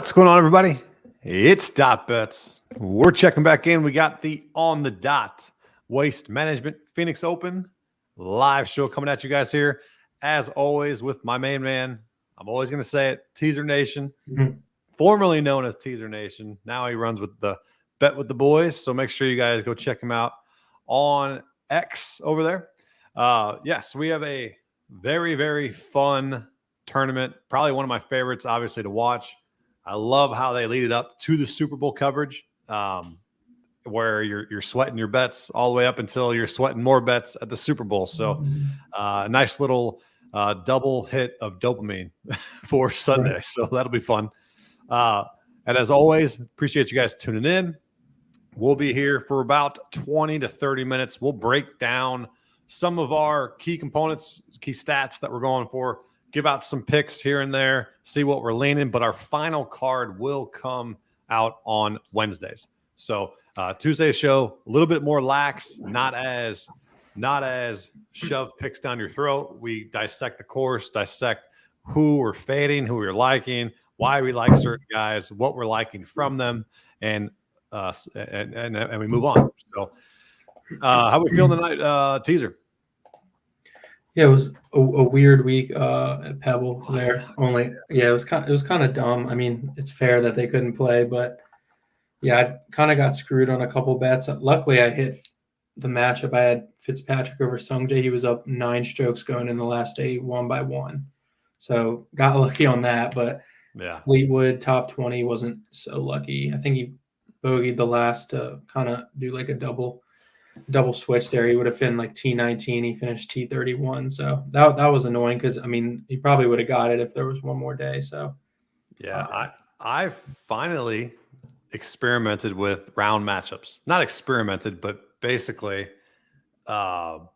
What's going on, everybody? It's Dot Bets. We're checking back in. We got the On the Dot Waste Management Phoenix Open live show coming at you guys here, as always, with my main man. I'm always going to say it, Teaser Nation, formerly known as Teaser Nation. Now he runs with the Bet with the Boys, so make sure you guys go check him out on X over there. Yes, we have a very, very fun tournament. Probably one of my favorites, obviously, to watch. I love how they lead it up to the Super Bowl coverage, where you're sweating your bets all the way up until you're sweating more bets at the Super Bowl. So, nice little double hit of dopamine for Sunday. Right. So that'll be fun. And as always, appreciate you guys tuning in. We'll be here for about 20 to 30 minutes. We'll break down some of our key components, key stats that we're going for. Give out some picks here and there, see what we're leaning, but our final card will come out on Wednesdays. So Tuesday's show, a little bit more lax, not as shove picks down your throat. We dissect the course, dissect who we're fading, who we're liking, why we like certain guys, what we're liking from them, and we move on. So how we feeling tonight, Teaser? Yeah, it was a weird week at Pebble there. It was kind of dumb. I mean, it's fair that they couldn't play, but yeah, I kind of got screwed on a couple bets. Luckily, I hit the matchup. I had Fitzpatrick over Sungjae. He was up 9 strokes going in the last day, 1 by 1. So got lucky on that, but yeah, Fleetwood top 20 wasn't so lucky. I think he bogeyed the last to kind of do like a double switch there. He would have been like T19. He finished T31. So that was annoying because, I mean, he probably would have got it if there was one more day. So, yeah, I finally experimented with round matchups. Not experimented, but basically just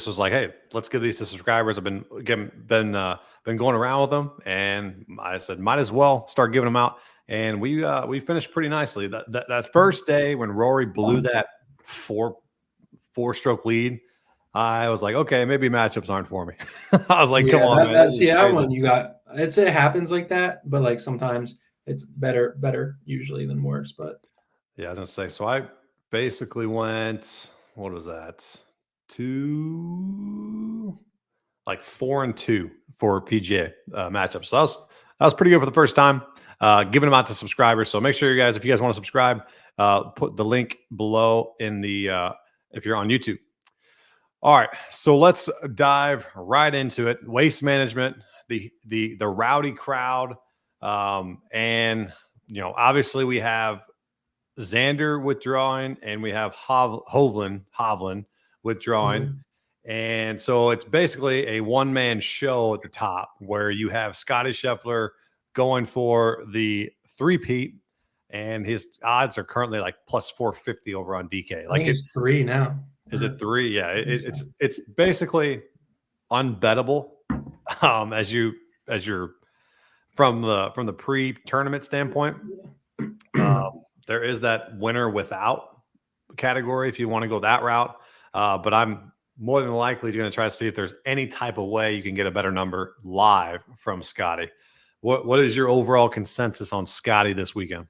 was like, hey, let's give these to subscribers. I've been going around with them, and I said, might as well start giving them out. And we finished pretty nicely. That first day when Rory blew that four-stroke lead, I was like, okay, maybe matchups aren't for me. I was like, come on, man. That one you got. It happens like that, but like sometimes it's better usually than worse. But yeah, I was gonna say. So I basically went. What was that? 4-2 for PGA matchups. So that was pretty good for the first time. Giving them out to subscribers. So make sure you guys, if you guys want to subscribe, put the link below in the if you're on YouTube. All right, so let's dive right into it. Waste management, the rowdy crowd, and obviously we have Xander withdrawing, and we have Hovland withdrawing. And so it's basically a one-man show at the top where you have Scotty Scheffler going for the three-peat, and his odds are currently like plus 450 over on DK. Like it's 3 now. Is it 3? Yeah, it's basically unbettable. As you're from the pre-tournament standpoint, there is that winner without category if you want to go that route. But I'm more than likely going to try to see if there's any type of way you can get a better number live from Scotty. What is your overall consensus on Scotty this weekend?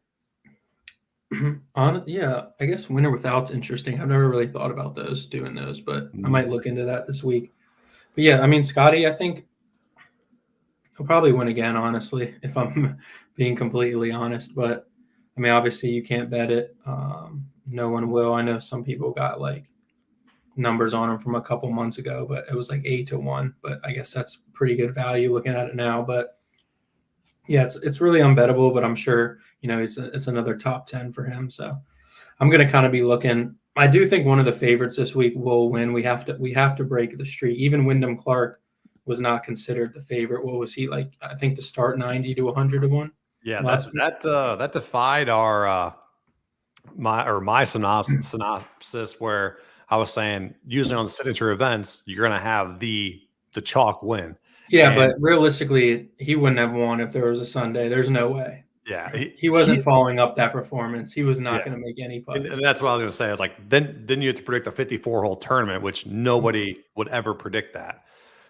Yeah, I guess winner without's interesting. I've never really thought about doing those, but I might look into that this week. But yeah, I mean, Scotty, I think he'll probably win again, honestly, if I'm being completely honest. But I mean, obviously you can't bet it. No one will. I know some people got like numbers on him from a couple months ago, but it was like 8-1. But I guess that's pretty good value looking at it now. But yeah, it's really unbettable, but I'm sure, it's another top 10 for him. So I'm going to kind of be looking. I do think one of the favorites this week will win. We have to break the streak. Even Wyndham Clark was not considered the favorite. What was he like? I think to start 90 to 100-1. Yeah, that defied our my synopsis where I was saying usually on the signature events you're going to have the chalk win. Yeah, but realistically, he wouldn't have won if there was a Sunday. There's no way. Yeah, he wasn't following up that performance. He was not going to make any putts. And that's what I was going to say. It's like then you have to predict a 54-hole tournament, which nobody would ever predict that.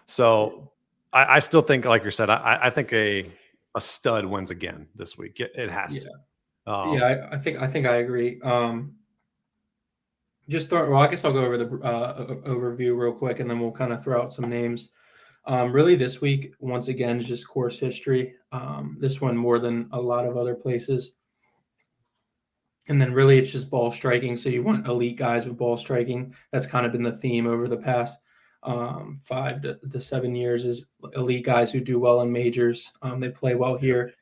So I still think, like you said, I think a a stud wins again this week. It has to. Yeah, I think I agree. Well, I guess I'll go over the overview real quick, and then we'll kind of throw out some names. Really, this week, once again, is just course history. This one more than a lot of other places. And then really, it's just ball striking. So you want elite guys with ball striking. That's kind of been the theme over the past 5 to 7 years is elite guys who do well in majors. They play well here.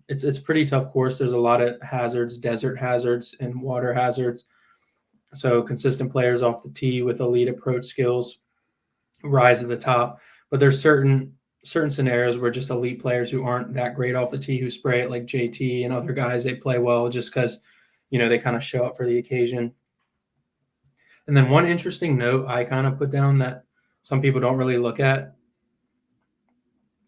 It's a pretty tough course. There's a lot of hazards, desert hazards and water hazards. So consistent players off the tee with elite approach skills rise to the top. But there's certain scenarios where just elite players who aren't that great off the tee who spray it, like JT and other guys, they play well just because, they kind of show up for the occasion. And then one interesting note I kind of put down that some people don't really look at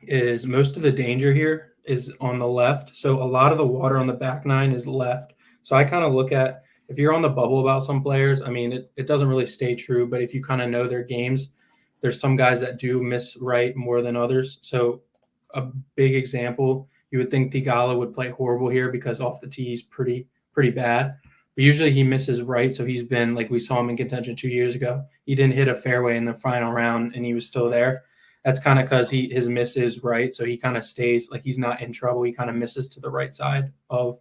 is most of the danger here is on the left. So a lot of the water on the back nine is left. So I kind of look at, if you're on the bubble about some players, I mean, it doesn't really stay true, but if you kind of know their games, there's some guys that do miss right more than others. So a big example, you would think Thigala would play horrible here because off the tee he's pretty bad. But usually he misses right, so he's been, like we saw him in contention 2 years ago. He didn't hit a fairway in the final round, and he was still there. That's kind of because his miss is right, so he kind of stays, like he's not in trouble. He kind of misses to the right side of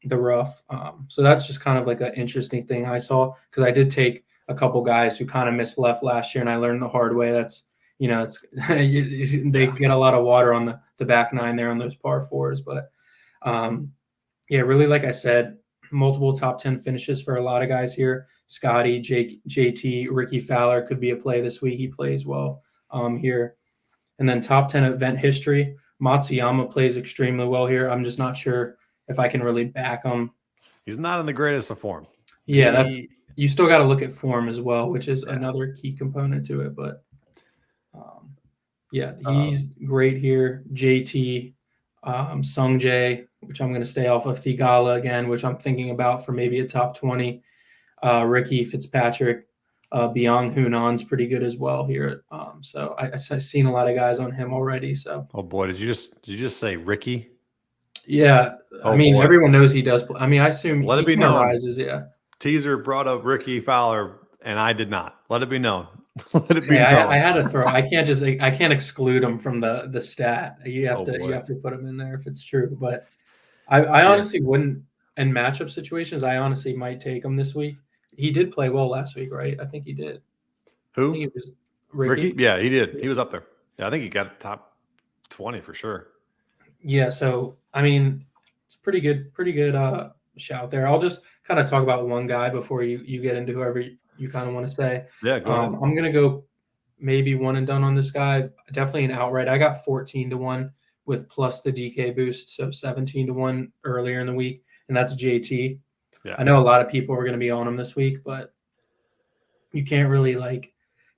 the rough. So that's just kind of like an interesting thing I saw, because I did take a couple guys who kind of missed left last year, and I learned the hard way. That's, they get a lot of water on the back nine there on those par fours. But really, like I said, multiple top 10 finishes for a lot of guys here. Scotty, JT, Ricky Fowler could be a play this week. He plays well here. And then top 10 event history. Matsuyama plays extremely well here. I'm just not sure if I can really back him. He's not in the greatest of form. Yeah, you still got to look at form as well, which is another key component to it. But he's great here. JT, Sung Jae, which I'm going to stay off of. Thigala again, which I'm thinking about for maybe a top 20. Ricky Fitzpatrick, Byung Hunan's pretty good as well here. So I've seen a lot of guys on him already. So oh boy, did you just say Ricky? Yeah, everyone knows he does. I mean, I assume let it be known. Rises, yeah. Teaser brought up Ricky Fowler, and I did not. Let it be known. Let it be known. I had to throw. I can't exclude him from the stat. You have to put him in there if it's true. But I honestly wouldn't. In matchup situations, I honestly might take him this week. He did play well last week, right? I think he did. Who? I think it was Ricky? Yeah, he did. He was up there. Yeah, I think he got top 20 for sure. Yeah, so I mean, it's pretty good shout there. I'll just kind of talk about one guy before you get into whoever you kind of want to say. Yeah, go ahead. I'm gonna go maybe one and done on this guy. Definitely an outright. I got 14-1 with plus the DK boost, so 17-1 earlier in the week, and that's JT. Yeah. I know a lot of people are going to be on him this week, but you can't really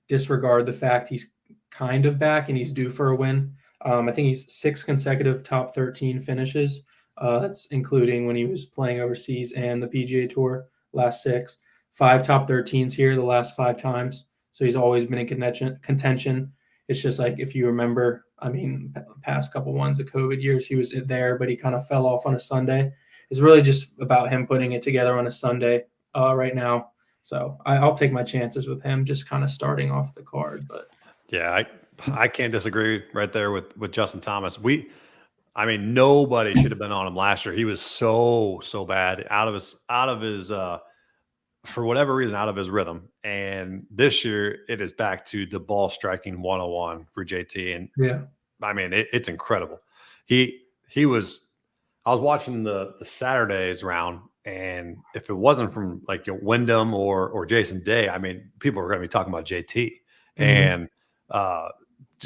disregard the fact he's kind of back and he's due for a win. I think he's 6 consecutive top 13 finishes. That's including when he was playing overseas and the PGA Tour last 6. 5 top 13s here the last 5 times. So he's always been in contention. It's just like, if you remember, I mean, past couple ones, the COVID years, he was there, but he kind of fell off on a Sunday. It's really just about him putting it together on a Sunday right now. So I'll take my chances with him, just kind of starting off the card. But yeah, I can't disagree right there with Justin Thomas. Nobody should have been on him last year. He was so bad, out of his for whatever reason, out of his rhythm. And this year it is back to the ball striking 101 for JT. And it's incredible. I was watching the Saturdays round, and if it wasn't from Wyndham or Jason Day, people are going to be talking about JT. Mm-hmm.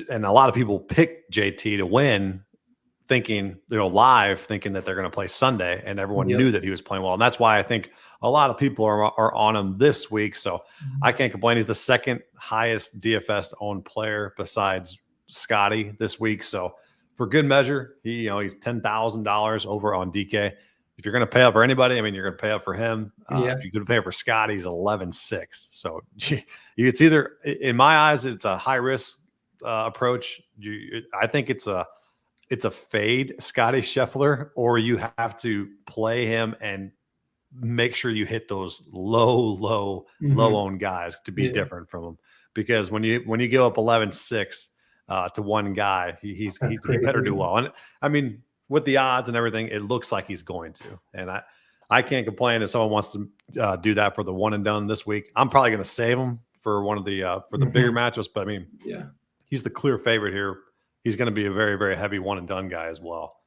And a lot of people pick JT to win, thinking thinking that they're going to play Sunday, and everyone knew that he was playing well. And that's why I think a lot of people are on him this week. So I can't complain. He's the second highest DFS owned player besides Scotty this week. So for good measure, he's $10,000 over on DK. If you're going to pay up for anybody, you're going to pay up for him. If you're going to pay up for Scotty, he's 11-6. So in my eyes, it's a high risk approach. I think it's a it's a fade Scotty Scheffler, or you have to play him and make sure you hit those low owned guys to be different from him. Because when you go up 11-6 to one guy, he better do well. And I mean, with the odds and everything, it looks like he's going to. And I can't complain if someone wants to do that for the one and done this week. I'm probably going to save him for one of the bigger matchups. But I mean, he's the clear favorite here. He's going to be a very, very heavy one and done guy as well.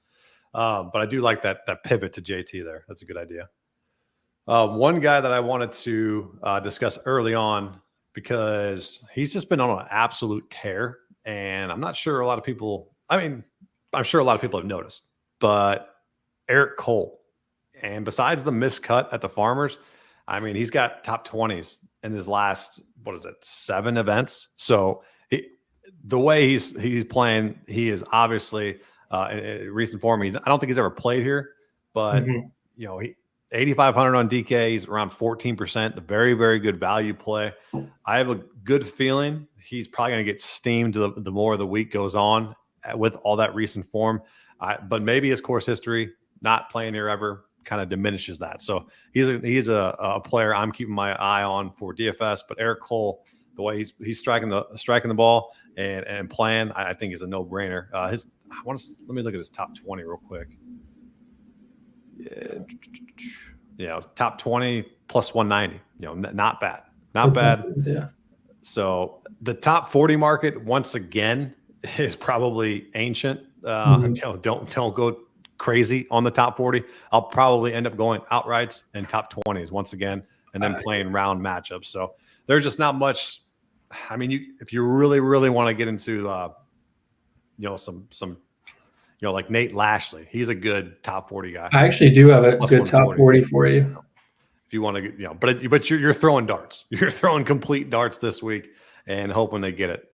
But I do like that pivot to JT there. That's a good idea. One guy that I wanted to discuss early on, because he's just been on an absolute tear, and I'm not sure a lot of people. I mean, I'm sure a lot of people have noticed, but Eric Cole. And besides the miscut at the Farmers, I mean, he's got top 20s in his last, 7 events. So the way he's playing, he is obviously in recent form. I don't think he's ever played here, but you know, 8,500 on DK. He's around 14%. A very, very good value play. I have a good feeling he's probably going to get steamed the more the week goes on with all that recent form. But maybe his course history, not playing here ever, kind of diminishes that. So he's a player I'm keeping my eye on for DFS. But Eric Cole, the way he's striking the ball and playing, I think is a no brainer. Let me look at his top 20 real quick. Yeah, top 20 plus 190. You know, not bad, not bad. Yeah. So the top 40 market once again is probably ancient. Don't go crazy on the top 40. I'll probably end up going outrights and top 20s once again, and then playing round matchups. So there's just not much. I mean, if you really, really want to get into, some. Like Nate Lashley, he's a good top 40 guy. I actually do have a good top 40 for you. If you want to get, but you're throwing darts. You're throwing complete darts this week and hoping they get it.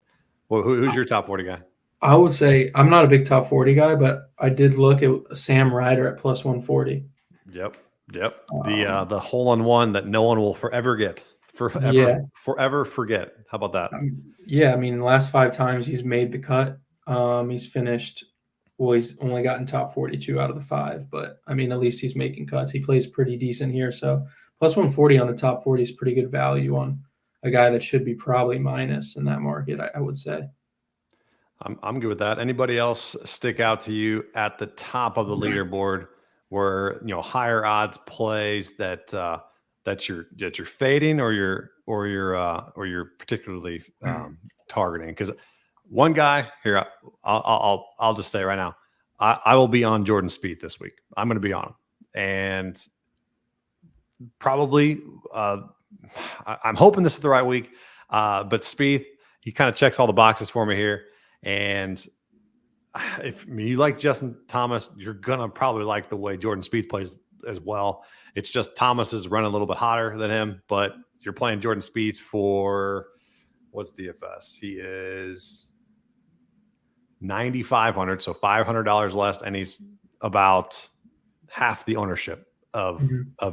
Well, who's your top 40 guy? I would say I'm not a big top 40 guy, but I did look at Sam Ryder at plus 140. Yep. The hole in one that no one will forever get. Forever forget. How about that? I mean, the last 5 times he's made the cut, he's finished. Well, he's only gotten top 42 out of the 5, but I mean, at least he's making cuts. He plays pretty decent here. So plus 140 on the top 40 is pretty good value on a guy that should be probably minus in that market, I would say. I'm good with that. Anybody else stick out to you at the top of the leaderboard where, higher odds plays that you're fading or you're particularly targeting? Because one guy here, I'll just say right now, I will be on Jordan Spieth this week. I'm going to be on him, and probably I'm hoping this is the right week. But Spieth, he kind of checks all the boxes for me here, and if you like Justin Thomas, you're gonna probably like the way Jordan Spieth plays as well. It's just Thomas is running a little bit hotter than him, but you're playing Jordan Spieth for what's DFS? He is 9,500, so $500 less, and he's about half the ownership of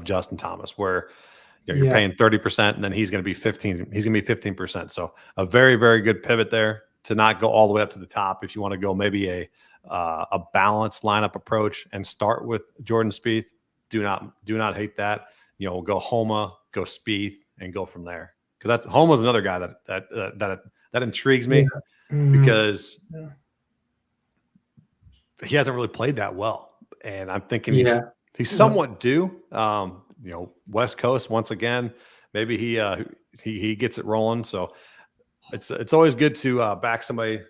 Justin Thomas, where you're paying 30%, and then he's going to be 15. He's going to be 15%. So a very, very good pivot there to not go all the way up to the top. If you want to go maybe a balanced lineup approach and start with Jordan Spieth, do not hate that. Go Homa, go Spieth, and go from there. Because Homa's another guy that intrigues me because he hasn't really played that well, and I'm thinking he's somewhat due. West Coast once again. Maybe he gets it rolling. So it's always good to back somebody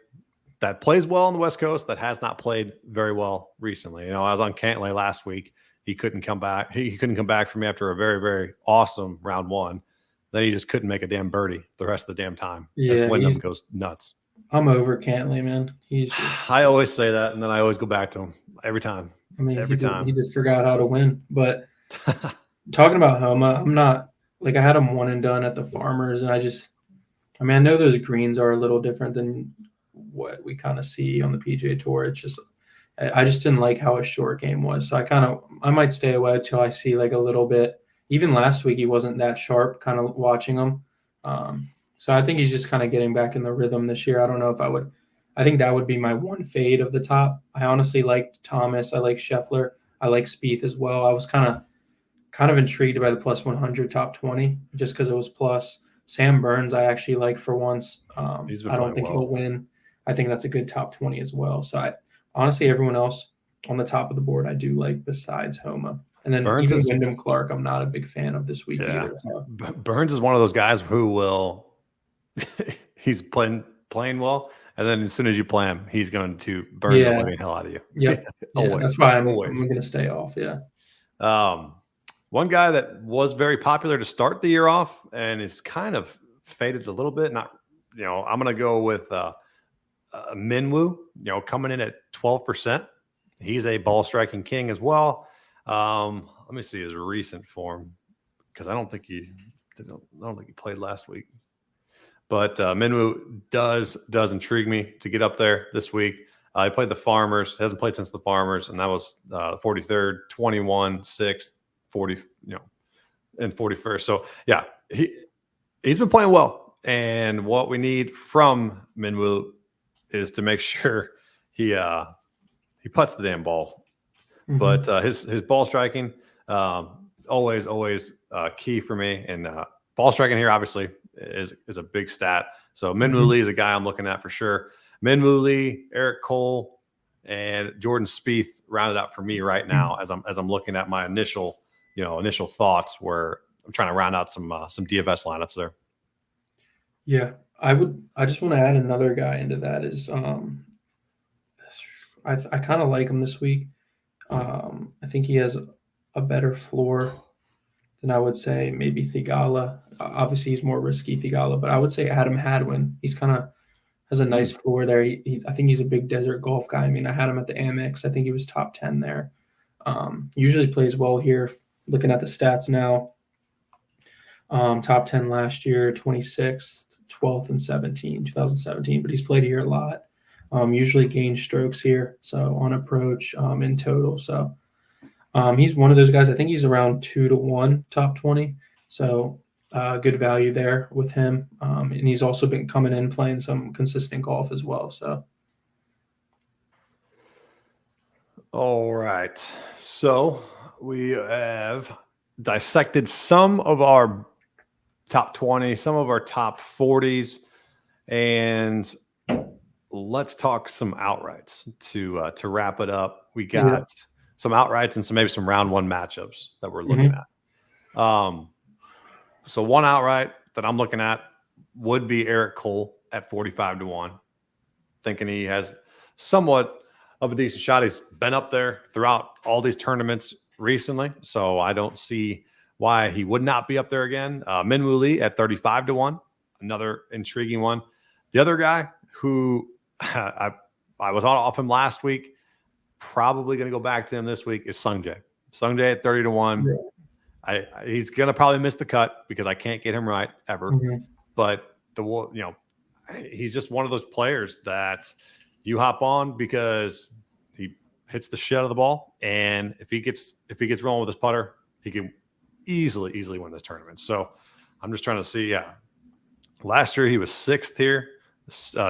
that plays well on the West Coast that has not played very well recently. I was on Cantlay last week. He couldn't come back. He couldn't come back from me after a very, very awesome round 1. Then he just couldn't make a damn birdie the rest of the damn time. Yeah, Wyndham goes nuts. I'm over Cantlay, man. I always say that, and then I always go back to him every time. I mean, every time. He just forgot how to win. But talking about Homa, I'm not – I had him one and done at the Farmers, and I know those greens are a little different than what we kind of see on the PGA Tour. It's just – I just didn't like how his short game was. So I might stay away until I see a little bit. Even last week, he wasn't that sharp kind of watching him. So I think he's just kind of getting back in the rhythm this year. I don't know if I would I think that would be my one fade of the top. I honestly like Thomas. I like Scheffler. I like Spieth as well. I was kind of intrigued by the plus 100 top 20 just because it was plus. Sam Burns, I actually like for once. He's been I don't playing think well. he'll win. I think that's a good top 20 as well. So I honestly, everyone else on the top of the board, I do like besides Homa. And then Burns even is Wyndham Clark, I'm not a big fan of this week either. So. Burns is one of those guys who will he's playing well, and then as soon as you play him, he's going to burn the living hell out of you. Yep. Always. That's why I'm Always. going to stay off. Yeah. One guy that was very popular to start the year off and is kind of faded a little bit. Not, I'm going to go with Minwoo, coming in at 12%. He's a ball striking king as well. Let me see his recent form because I don't think he played last week. But Minwoo does intrigue me to get up there this week. He played the Farmers, hasn't played since the Farmers, and that was 43rd, 21, 6th, 40, and 41st. So yeah, he's been playing well. And what we need from Minwoo is to make sure he putts the damn ball. Mm-hmm. But his ball striking always key for me. And ball striking here obviously is a big stat. So Minwoo Lee is a guy I'm looking at for sure. Minwoo Lee, Eric Cole, and Jordan Spieth rounded out for me right now as I'm looking at my initial thoughts where I'm trying to round out some DFS lineups there. Yeah, I just want to add another guy into that is I kind of like him this week. I think he has a better floor than I would say maybe Thigala. Obviously, he's more risky, Thigala, but I would say Adam Hadwin. He's kind of has a nice floor there. I think he's a big desert golf guy. I mean, I had him at the Amex. I think he was top 10 there. Usually plays well here. Looking at the stats now, top 10 last year, 26th, 12th, and 2017. But he's played here a lot. Usually gains strokes here, so on approach, in total. So he's one of those guys. I think he's around 2-1 top 20. So good value there with him. And he's also been coming in playing some consistent golf as well. So. All right. So we have dissected some of our top 20, some of our top 40s, and let's talk some outrights to wrap it up. We got some outrights and maybe some round one matchups that we're looking at. So one outright that I'm looking at would be Eric Cole at 45-1. Thinking he has somewhat of a decent shot. He's been up there throughout all these tournaments recently, so I don't see why he would not be up there again. Minwoo Lee at 35-1, another intriguing one. The other guy who I was off him last week, probably going to go back to him this week, is Sung Jae. Sung Jae at 30-1. Yeah. He's going to probably miss the cut because I can't get him right ever. But he's just one of those players that you hop on because he hits the shit out of the ball, and if he gets rolling with his putter, he can easily win this tournament. So I'm just trying to see. Yeah, last year he was 6th here,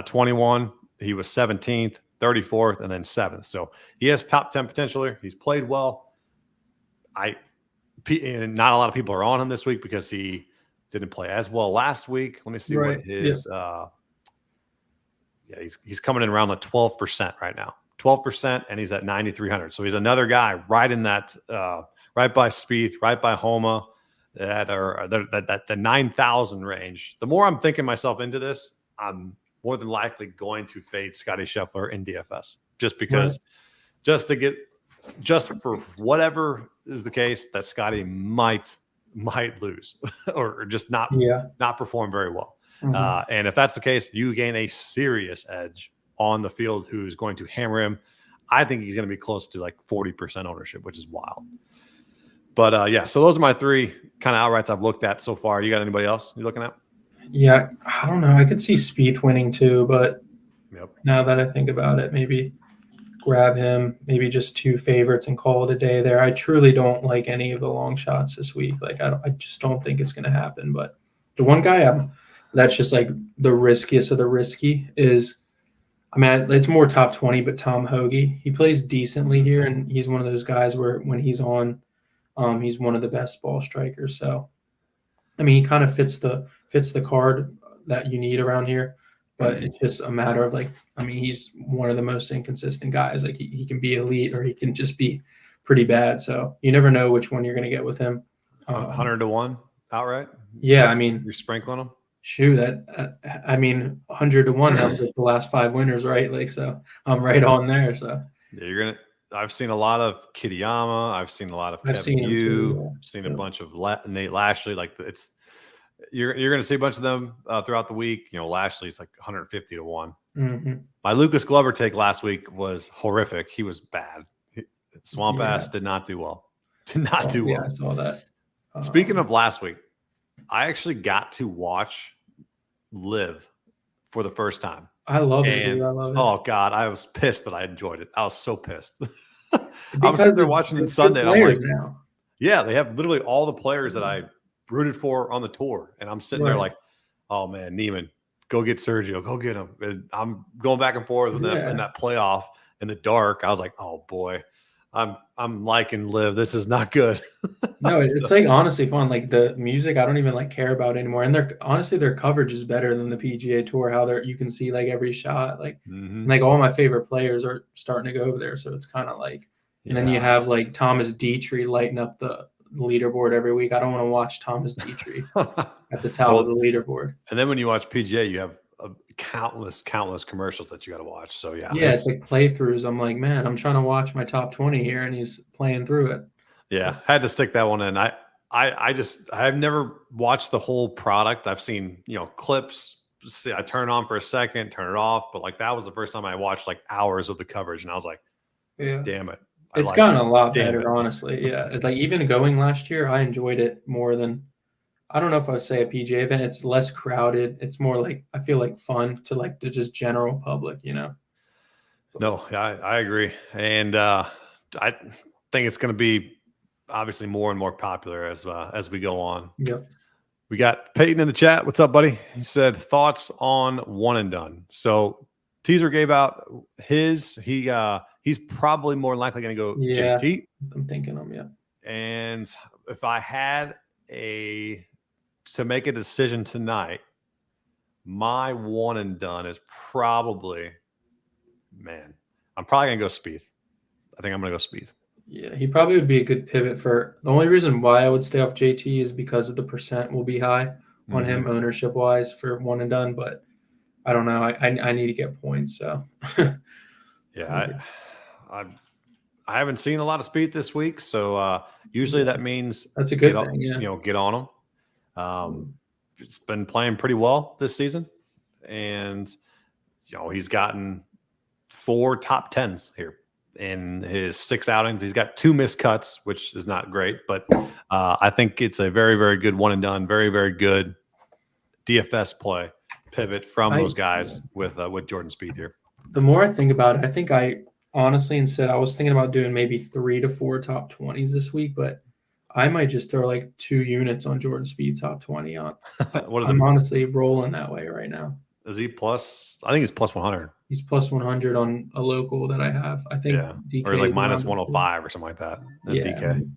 21. He was 17th, 34th, and then 7th. So he has top 10 potential here. He's played well. And not a lot of people are on him this week because he didn't play as well last week. Let me see what his he's coming in around like 12% right now. 12%, and he's at 9,300. So he's another guy right in that right by Spieth, right by Homa, that the 9,000 range. The more I'm thinking myself into this, I'm more than likely going to fade Scotty Scheffler in DFS just because just for whatever is the case that Scotty might lose or just not perform very well. And if that's the case, you gain a serious edge on the field who's going to hammer him. I think he's going to be close to like 40% ownership, which is wild. But so those are my three kind of outrights I've looked at so far. You got anybody else you're looking at? Yeah, I don't know. I could see Spieth winning too, but now that I think about it, maybe grab him, maybe just 2 favorites and call it a day there. I truly don't like any of the long shots this week. Like I just don't think it's going to happen. But the one guy that's just like the riskiest of the risky is I mean, it's more top 20, but Tom Hoagie, he plays decently here, and he's one of those guys where when he's on, he's one of the best ball strikers. So, I mean, he kind of fits the card that you need around here, but it's just a matter of like, I mean, he's one of the most inconsistent guys. Like he can be elite or he can just be pretty bad. So you never know which one you're going to get with him. 100 to 1 outright. Yeah, I mean, you're sprinkling them. Shoot, I mean, 100 to 1. That was like the last 5 winners, right? Like, so I'm right on there. So yeah, I've seen a lot of Kitayama. I've seen a lot of Kevin seen him too. Yeah. Seen a bunch of Nate Lashley. Like you're going to see a bunch of them throughout the week. You know, Lashley's like 150 to 1. Mm-hmm. My Lucas Glover take last week was horrific. He was bad. Swamp Ass did not do well. Did not do well. Yeah, I saw that. Speaking of last week, I actually got to watch Live for the first time. I love it. Dude. I love it. Oh God, I was pissed that I enjoyed it. I was so pissed. I was sitting there watching it Sunday, and I'm like, now. Yeah, they have literally all the players that I rooted for on the tour, and I'm sitting there like, oh man, Neiman, go get Sergio, go get him. And I'm going back and forth in that playoff in the dark. I was like, oh boy, I'm liking Live. This is not good. No, it's like honestly fun. Like the music, I don't even like care about anymore. And their coverage is better than the PGA Tour. How you can see like every shot. Like like all my favorite players are starting to go over there. So it's kind of like, and then you have like Thomas Dietrich lighting up the leaderboard every week. I don't want to watch Thomas Dietrich at the top of the leaderboard. And then when you watch PGA, you have countless commercials that you got to watch. So yeah, it's like playthroughs. I'm like, man, I'm trying to watch my top 20 here, and he's playing through it. Yeah, had to stick that one in. I've never watched the whole product. I've seen clips. I turn it on for a second, turn it off, but like that was the first time I watched like hours of the coverage, and I was like, damn it. It's gotten a lot better, honestly. Yeah, it's like even going last year, I enjoyed it more than. I don't know if I would say a PGA event. It's less crowded. It's more like I feel like fun to like the just general public, No, I agree, and I think it's going to be obviously more and more popular as we go on. Yep. We got Peyton in the chat. What's up, buddy? He said thoughts on one and done. So Teaser gave out his. He's probably more likely going to go JT. I'm thinking him. Yeah. And if I had to make a decision tonight, my one and done is probably, I'm probably going to go Spieth. I think I'm going to go Spieth. Yeah, he probably would be a good pivot for the only reason why I would stay off JT is because of the percent will be high on him ownership wise for one and done. But I don't know. I need to get points. So yeah, I haven't seen a lot of Spieth this week. So usually that means that's a good thing. Yeah. Get on him. It's been playing pretty well this season, and he's gotten 4 top 10s here in his 6 outings. He's got 2 missed cuts, which is not great, but I think it's a very, very good one and done. Very, very good DFS play pivot from those guys with Jordan Spieth here. The more I think about it, I think I honestly I was thinking about doing maybe 3 to 4 top 20s this week, but I might just throw like 2 units on Jordan Spieth top 20 on. I'm honestly rolling that way right now. Is he plus? I think he's plus 100. He's plus 100 on a local that I have. I think DK or like minus 105 or something like that. DK.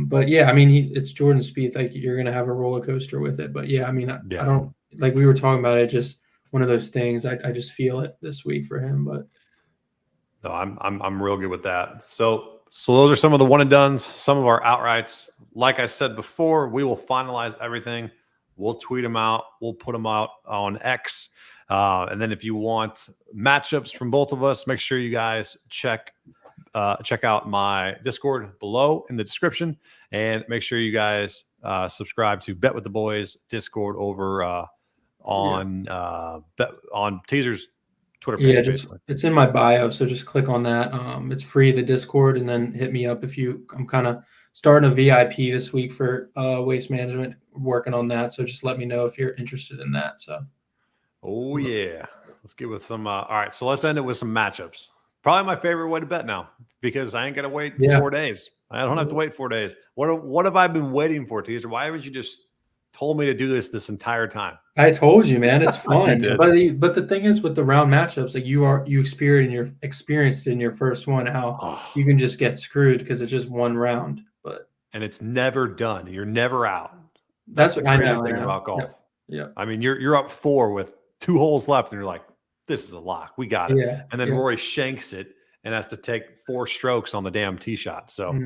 But yeah, I mean, it's Jordan Spieth. Like you're gonna have a roller coaster with it. But yeah, I mean, I don't like we were talking about it. Just one of those things. I just feel it this week for him. But no, I'm real good with that. So those are some of the one and dones. Some of our outrights. Like I said before, we will finalize everything. We'll tweet them out. We'll put them out on X. And then if you want matchups from both of us, make sure you guys check out my Discord below in the description. And make sure you guys subscribe to Bet with the Boys Discord over on Teaser's Twitter page. Yeah, it's in my bio. So just click on that. It's free, the Discord, and then hit me up I'm kind of starting a VIP this week for waste management, working on that. So just let me know if you're interested in that. So. Oh yeah. Let's get with some, all right. So let's end it with some matchups. Probably my favorite way to bet now because I ain't got to wait 4 days. I don't have to wait 4 days. What have I been waiting for, Teaser? Why haven't you just told me to do this entire time. I told you, man, it's fun. did. But the thing is with the round matchups, like you experienced in your first one how you can just get screwed because it's just one round. And it's never done. You're never out. That's the what crazy I know. thing about golf. Yeah. I mean, you're up 4 with 2 holes left, and you're like, this is a lock. We got it. Yeah. And then Rory shanks it and has to take 4 strokes on the damn tee shot. So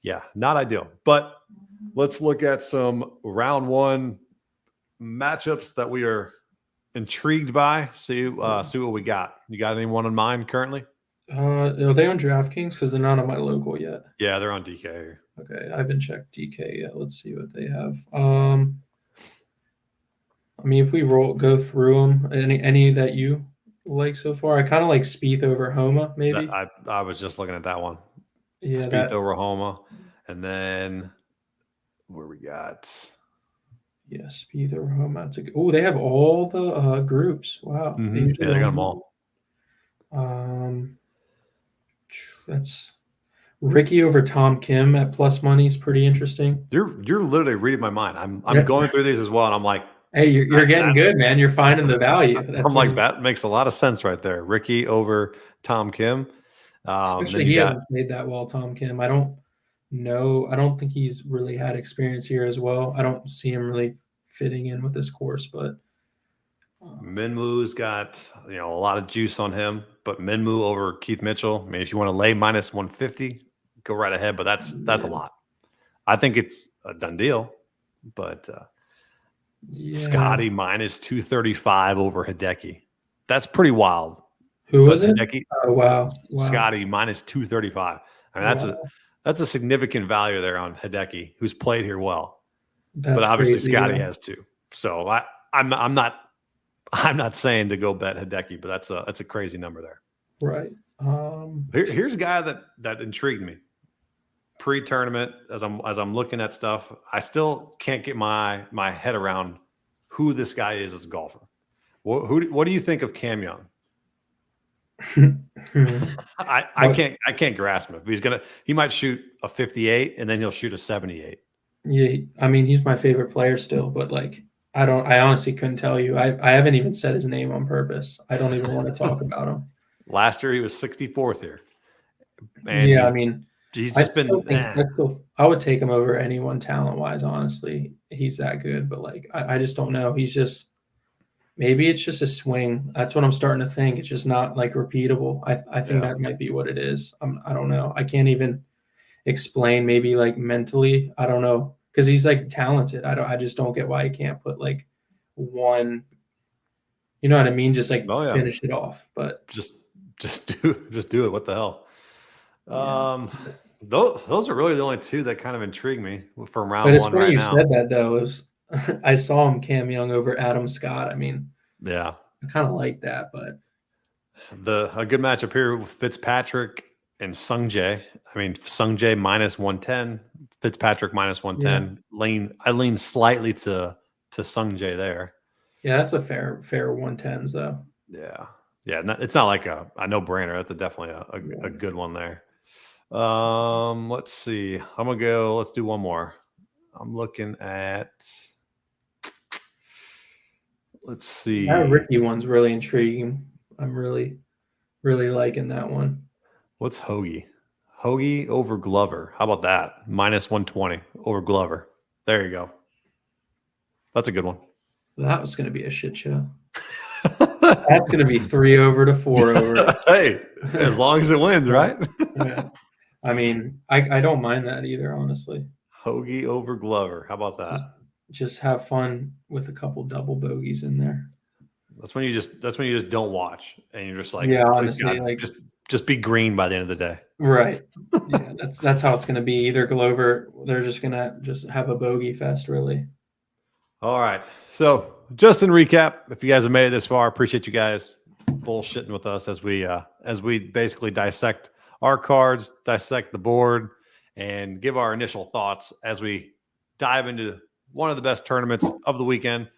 yeah, not ideal. But let's look at some round 1 matchups that we are intrigued by. See what we got. You got anyone in mind currently? Are they on DraftKings? Because they're not on my local yet. Yeah, they're on DK here. Okay, I haven't checked DK yet. Let's see what they have. I mean, if we go through them, any that you like so far? I kind of like Spieth over Homa, maybe. I was just looking at that one. Yeah, Spieth over Homa, and then where we got. Yeah, Spieth over Homa. They have all the groups. Wow. Yeah, they got them all. That's Ricky over Tom Kim at plus money is pretty interesting. You're literally reading my mind. I'm going through these as well, and I'm like, hey, you're getting good, man. You're finding the value. I'm like, that makes a lot of sense right there. Ricky over Tom Kim. Especially he hasn't played that well, Tom Kim. I don't know. I don't think he's really had experience here as well. I don't see him really fitting in with this course, but Minwoo's got a lot of juice on him, but Minwoo over Keith Mitchell. I mean, if you want to lay minus 150, go right ahead, but that's a lot. I think it's a done deal, but Scotty minus 235 over Hideki. That's pretty wild. Who was it? Hideki, oh wow. Scotty minus 235. I mean, that's a significant value there on Hideki, who's played here well. But obviously Scotty has too. So I'm not saying to go bet Hideki, but that's a crazy number there. Right. Here's a guy that intrigued me pre-tournament. As I'm looking at stuff, I still can't get my head around who this guy is as a golfer. What do you think of Cam Young? I can't grasp him. If he might shoot a 58 and then he'll shoot a 78. Yeah, I mean, he's my favorite player still, but like I honestly couldn't tell you. I haven't even said his name on purpose. I don't even want to talk about him. Last year he was 64th here. And yeah, I mean, he's just I would take him over anyone talent-wise, honestly. He's that good, but like I just don't know. He's just maybe it's just a swing. That's what I'm starting to think. It's just not like repeatable. I think that might be what it is. I don't know. I can't even explain. Maybe like mentally, I don't know, because he's like talented. I just don't get why he can't put like one. You know what I mean? Just like finish it off. But just do it. What the hell? Those are really the only two that kind of intrigue me from round 1 right now. But it's funny you said that though. It was I saw him Cam Young over Adam Scott. I mean, yeah, I kind of like that, but a good matchup here with Fitzpatrick and Sungjae. I mean, Sungjae minus 110, Fitzpatrick minus 110. Yeah. I lean slightly to Sungjae there. Yeah, that's a fair 110s though. Yeah. It's not like a no-brainer. That's definitely a good one there. Let's see. Let's do one more. I'm looking at. Let's see. That Ricky one's really intriguing. I'm really, really liking that one. What's Hoagie? Hoagie over Glover. How about that? Minus 120 over Glover. There you go. That's a good one. That was going to be a shit show. That's going to be 3 over to 4 over. Hey, as long as it wins, right? Yeah. I mean, I don't mind that either, honestly. Hoagie over Glover. How about that? Just have fun with a couple double bogeys in there. That's when you just don't watch and you're just like, honestly, God, just be green by the end of the day. Right. Yeah, that's how it's going to be. Either Glover, they're just going to just have a bogey fest, really. All right. So just in recap, if you guys have made it this far, appreciate you guys bullshitting with us as we basically dissect our cards, dissect the board, and give our initial thoughts as we dive into one of the best tournaments of the weekend,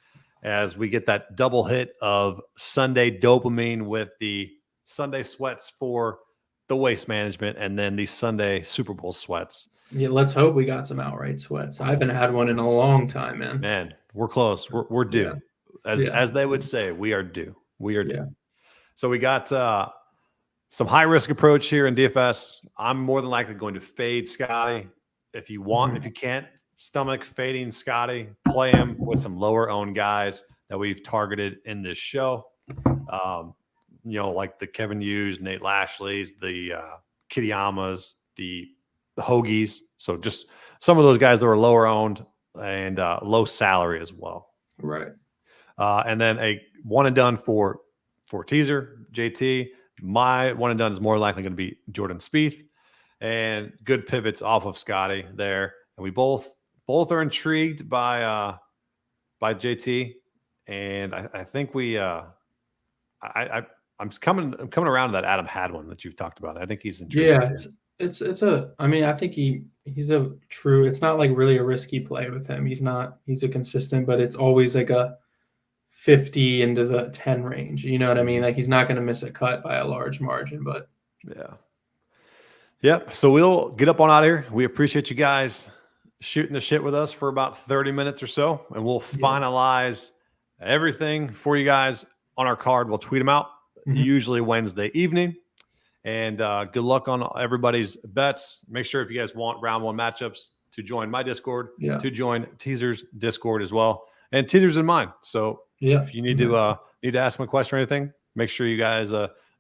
as we get that double hit of Sunday dopamine with the Sunday sweats for the Waste Management and then the Sunday Super Bowl sweats. Yeah, let's hope we got some outright sweats. I haven't had one in a long time, man. Man, we're close. We're due. As they would say, we are due. We are due. So we got some high risk approach here in DFS. I'm more than likely going to fade Scotty. If you want, if you can't stomach fading Scotty, play him with some lower owned guys that we've targeted in this show. Like the Kevin Hughes, Nate Lashley's, the Kitayamas, the Hoagies. So just some of those guys that were lower owned and low salary as well. Right. And then a one and done for teaser, JT. My one and done is more likely going to be Jordan Spieth, and good pivots off of Scotty there. And we both are intrigued by JT, and I think we I'm coming around to that Adam Hadwin that you've talked about. I think he's intrigued. Yeah, I think he's a true. It's not like really a risky play with him. He's a consistent, but it's always like a 50 into the 10 range. You know what I mean? Like he's not going to miss a cut by a large margin, but yeah. Yep. So we'll get up on out of here. We appreciate you guys shooting the shit with us for about 30 minutes or so, and we'll finalize everything for you guys on our card. We'll tweet them out usually Wednesday evening. And good luck on everybody's bets. Make sure if you guys want round one matchups to join my Discord, to join Teaser's Discord as well. And Teaser's in mine. So if you need to ask him a question or anything, make sure you guys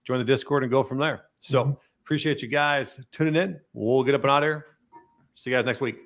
join the Discord and go from there. So appreciate you guys tuning in. We'll get up and out of here. See you guys next week.